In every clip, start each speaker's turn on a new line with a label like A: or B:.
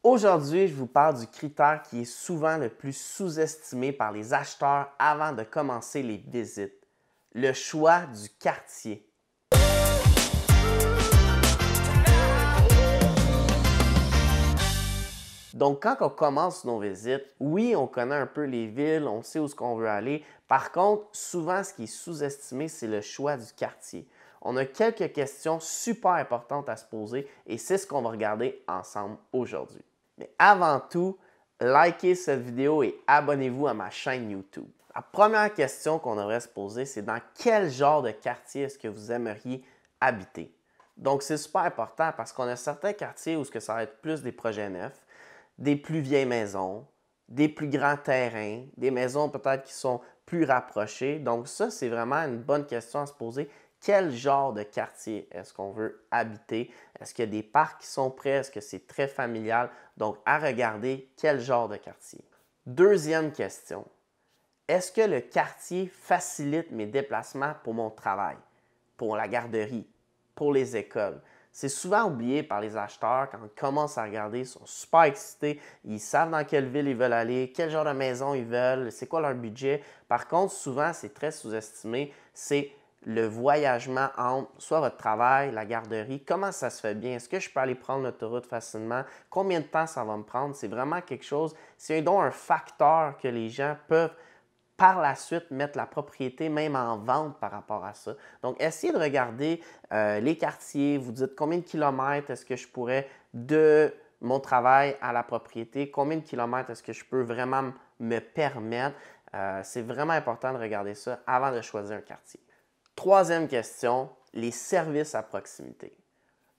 A: Aujourd'hui, je vous parle du critère qui est souvent le plus sous-estimé par les acheteurs avant de commencer les visites, le choix du quartier. Donc, quand on commence nos visites, oui, on connaît un peu les villes, on sait où est-ce qu'on veut aller. Par contre, souvent, ce qui est sous-estimé, c'est le choix du quartier. On a quelques questions super importantes à se poser et c'est ce qu'on va regarder ensemble aujourd'hui. Mais avant tout, likez cette vidéo et abonnez-vous à ma chaîne YouTube. La première question qu'on devrait se poser, c'est dans quel genre de quartier est-ce que vous aimeriez habiter? Donc, c'est super important parce qu'on a certains quartiers où ça va être plus des projets neufs, des plus vieilles maisons, des plus grands terrains, des maisons peut-être qui sont plus rapprochées. Donc ça, c'est vraiment une bonne question à se poser. Quel genre de quartier est-ce qu'on veut habiter? Est-ce qu'il y a des parcs qui sont près? Est-ce que c'est très familial? Donc, à regarder quel genre de quartier. Deuxième question. Est-ce que le quartier facilite mes déplacements pour mon travail, pour la garderie, pour les écoles? C'est souvent oublié par les acheteurs quand ils commencent à regarder, ils sont super excités, ils savent dans quelle ville ils veulent aller, quel genre de maison ils veulent, c'est quoi leur budget. Par contre, souvent, c'est très sous-estimé, c'est le voyagement entre soit votre travail, la garderie, comment ça se fait bien? Est-ce que je peux aller prendre l'autoroute facilement? Combien de temps ça va me prendre? C'est vraiment quelque chose, c'est donc un facteur que les gens peuvent par la suite mettre la propriété même en vente par rapport à ça. Donc, essayez de regarder les quartiers, vous dites combien de kilomètres est-ce que je pourrais de mon travail à la propriété, combien de kilomètres est-ce que je peux vraiment me permettre. C'est vraiment important de regarder ça avant de choisir un quartier. Troisième question, les services à proximité.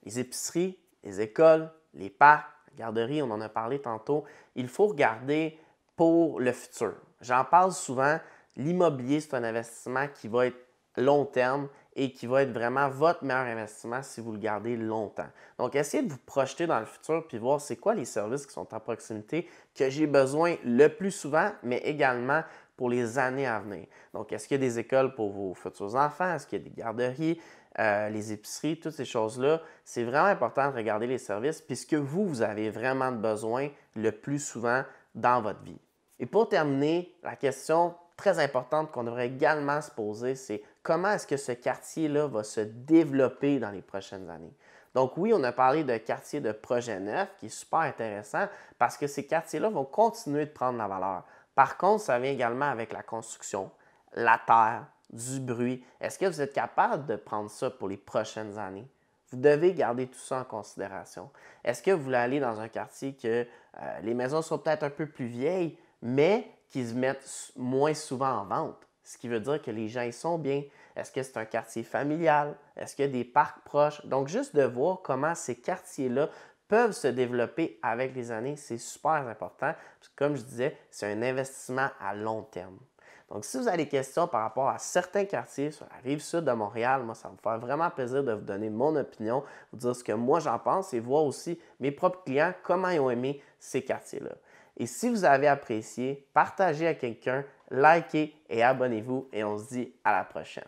A: Les épiceries, les écoles, les parcs, la garderie, on en a parlé tantôt. Il faut regarder pour le futur. J'en parle souvent, l'immobilier, c'est un investissement qui va être long terme et qui va être vraiment votre meilleur investissement si vous le gardez longtemps. Donc, essayez de vous projeter dans le futur puis voir c'est quoi les services qui sont à proximité que j'ai besoin le plus souvent, mais également pour les années à venir. Donc, est-ce qu'il y a des écoles pour vos futurs enfants? Est-ce qu'il y a des garderies? Les épiceries, toutes ces choses-là, c'est vraiment important de regarder les services puisque vous avez vraiment besoin le plus souvent dans votre vie. Et pour terminer, la question très importante qu'on devrait également se poser, c'est comment est-ce que ce quartier-là va se développer dans les prochaines années? Donc oui, on a parlé de quartier de projet neuf qui est super intéressant parce que ces quartiers-là vont continuer de prendre la valeur. Par contre, ça vient également avec la construction, la terre, du bruit. Est-ce que vous êtes capable de prendre ça pour les prochaines années? Vous devez garder tout ça en considération. Est-ce que vous voulez aller dans un quartier que les maisons sont peut-être un peu plus vieilles, mais qui se mettent moins souvent en vente? Ce qui veut dire que les gens y sont bien. Est-ce que c'est un quartier familial? Est-ce qu'il y a des parcs proches? Donc, juste de voir comment ces quartiers-là peuvent se développer avec les années, c'est super important. Parce que, comme je disais, c'est un investissement à long terme. Donc, si vous avez des questions par rapport à certains quartiers sur la rive sud de Montréal, moi, ça va me faire vraiment plaisir de vous donner mon opinion, vous dire ce que moi j'en pense et voir aussi mes propres clients, comment ils ont aimé ces quartiers-là. Et si vous avez apprécié, partagez à quelqu'un, likez et abonnez-vous et on se dit à la prochaine.